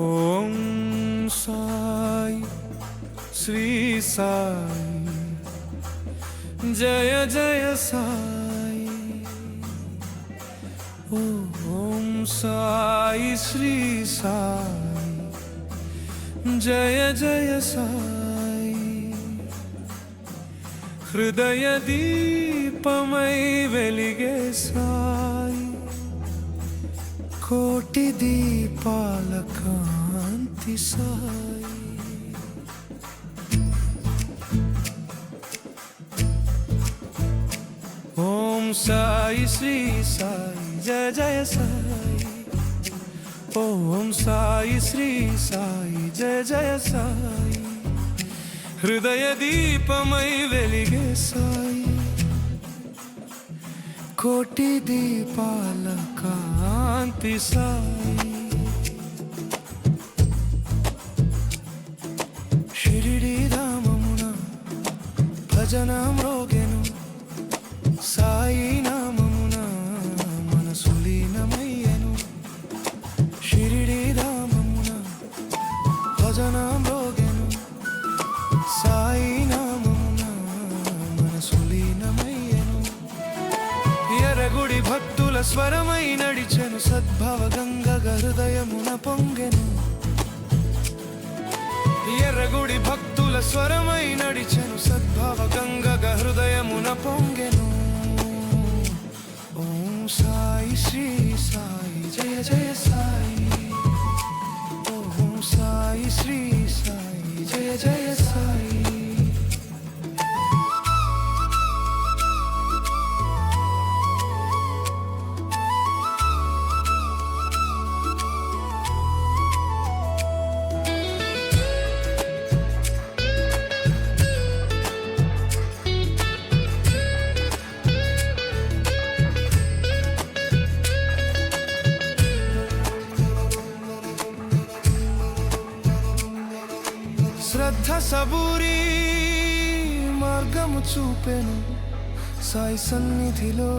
ఓం సాయి శ్రీ సాయి జయ జయ సాయి. ఓం సాయి శ్రీ సాయి జయ జయ సాయి. హృదయ దీపమై వెలిగే సాయి, కోటి దీపాల కాంతి సాయి. ఓం సాయి శ్రీ సాయి జయ జయ సాయి. ఓం సాయి శ్రీ సాయి జయ జయ సాయి. హృదయ దీపమై వెలిగే సాయి, కోటి దీపాల కాంతి సాయి. షిరిడి ధామమున భజన మ్రోగెను, సాయి నామమున మనసు లీనమయ్యెను. షిరిడి ధామమున భజన మ్రోగెను, సాయి నామమున మనసు లీనమయ్యెను. ఎర్రగుడి భక్తుల స్వరమై నడిచెను, సద్భవ గంగగా హృదయమున పొంగెను. ఎర్రగుడి భక్తుల స్వరమై నడిచెను, సద్భవ గంగగా హృదయమున పొంగెను. ఓం సాయి శ్రీ సాయి జయ జయ సాయి. ఓం సాయి శ్రీ సాయి జయ జయ సాయి. శ్రద్ధ సబూరి మార్గము చూపెను, సాయి సన్నిధిలో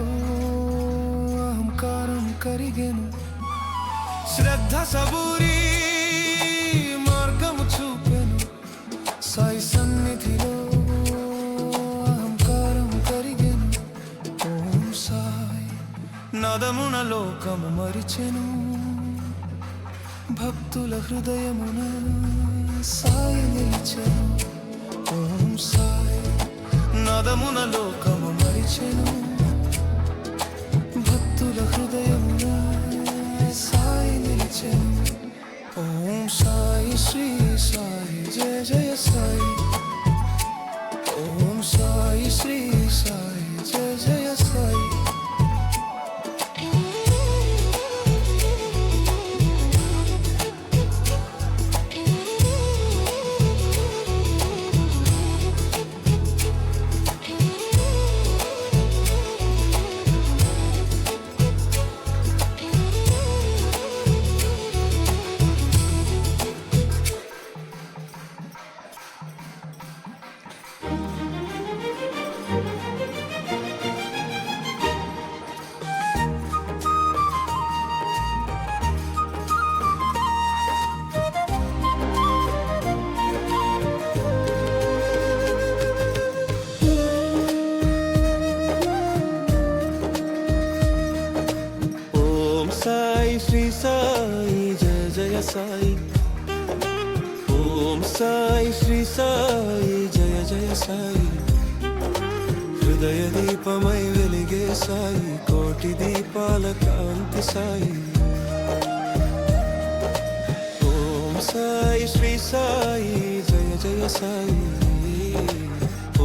అహంకారం కరిగెను. శ్రద్ధ సబూరి మార్గము చూపెను, సాయి సన్నిధిలో అహంకారం కరిగెను. ఓం సాయి నాదమున లోకము మరిచెను, భక్తుల హృదయమున సాయి నిలిచెను. ఓం సాయి నాదమున లోకము మరిచెను, భక్తుల హృదయమున సాయి నిలిచెను. ఓం సాయి శ్రీ సాయి జయ జయ సాయి. ఓం సాయి శ్రీ సాయి జయ జయ సాయి. శ్రీ సాయి జయ జయ సాయి. ఓం సాయి శ్రీ సాయి జయ జయ సాయి. హృదయ దీపమై వెలిగే సాయి, కోటి దీపాల కాంతి సాయి. ఓం సాయి శ్రీ సాయి జయ జయ సాయి.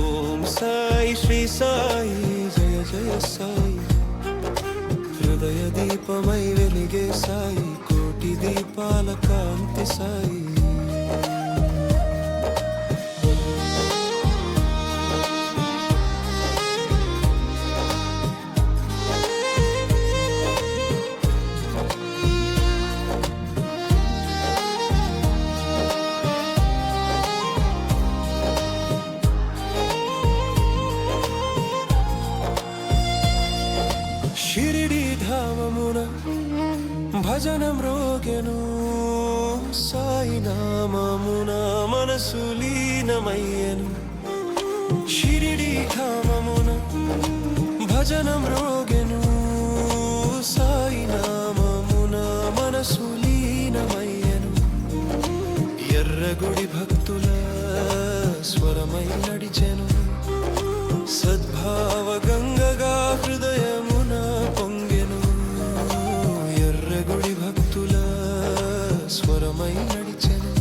ఓం సాయి శ్రీ సాయి జయ జయ సాయి. హృదయ దీపమై వెలిగే సాయి, కోటి దీపాల కాంతి సాయి. షిరిడి ధామమున భజన మ్రోగెను, లీనమయ్యెను షిరిడి ధామమున భజనం రోగెను సాయి నామమున మనసు లీనమయ్యెను ఎర్రగుడి భక్తుల స్వరమై నడిచెను సద్భావ గంగగా హృదయమున పొంగెను ఎర్రగుడి భక్తుల స్వరమై నడిచెను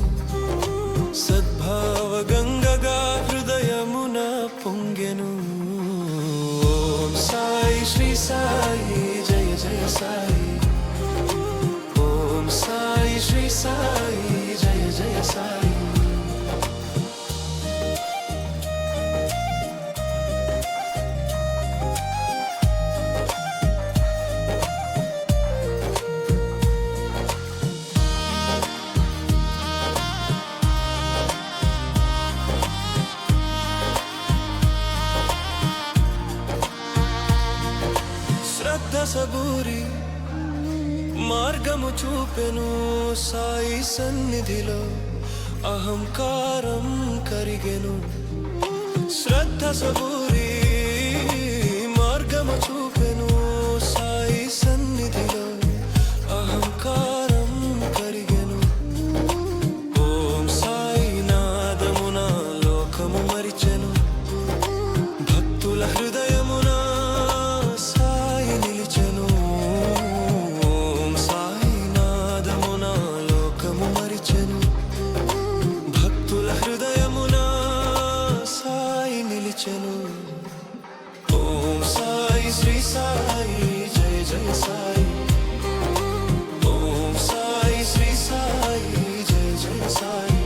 సద్భావ గంగగా హృదయమున పొంగెను ఓం సాయి శ్రీ సాయి జయ జయ సాయి ఓం సాయి శ్రీ సాయి జయ జయ సాయి సబూరి మార్గము చూపెను సాయి సన్నిధిలో అహంకారం కరిగెను శ్రద్ధ సబూరి మార్గము చూపెను సాయి సన్నిధిలో అహంకారం కరిగెను ఓం సాయి నాదమున లోకము మరిచెను భక్తుల హృదయమున ఓం సాయి శ్రీ సాయి జయ జయ సాయి ఓం సాయి శ్రీ సాయి జయ జయ సాయి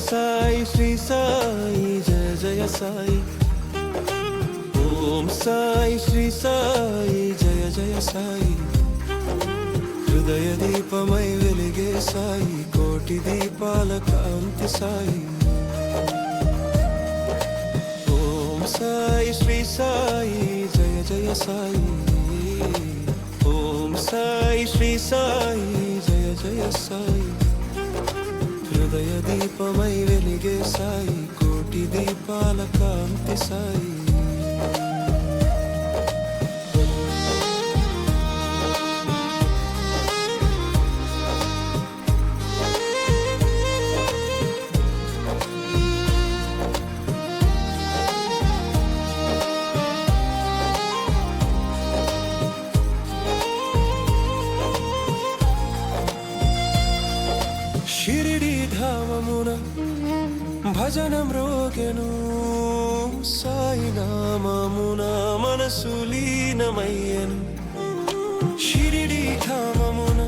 సాయి శ్రీ సాయి జయ జయ సాయి ఓం సాయి శ్రీ సాయి జయ జయ సాయి హృదయ దీపమై వెలిగే సాయి కోటి దీపాల కాంతి సాయి ఓం సాయి శ్రీ సాయి జయ జయ సాయి ఓం సాయి శ్రీ సాయి జయ జయ సాయి హృదయ దీపమై వెలిగే సాయి కోటి దీపాల కాంతి సాయి షిరిడి ధామమున భజనం రోగెను సాయి నామమున మనసు లీనమయ్యెను షిరిడి ధామమున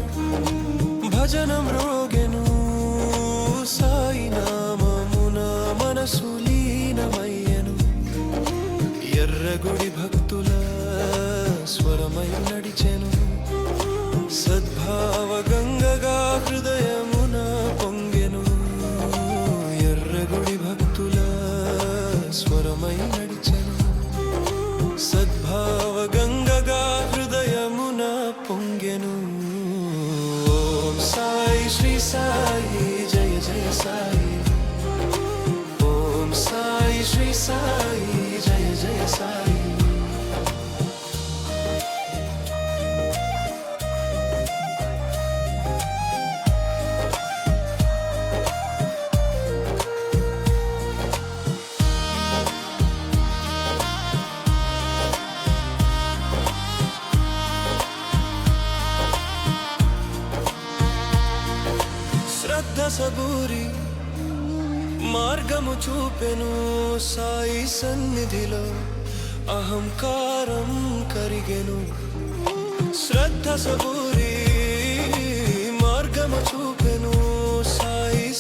భజనం రోగెను సాయి నామమున మనసు లీనమయ్యెను ఎర్రగుడి భక్తుల స్వరమై నడిచెను సద్భావ గంగగా హృదయమున పొంగెను ఎర్రగుడి భక్తుల స్వరమై నడిచెను సద్భావ గంగగా హృదయమున పొంగెను ఓం సాయి శ్రీ సాయి జయ జయ సాయి ఓం సాయి శ్రీ సాయి జయ జయ సాయి సబూరి మార్గము చూపెను సాయి సన్నిధిలో అహంకారం కరిగెను, శ్రద్ధ సబూరి మార్గము చూపెను. సాయి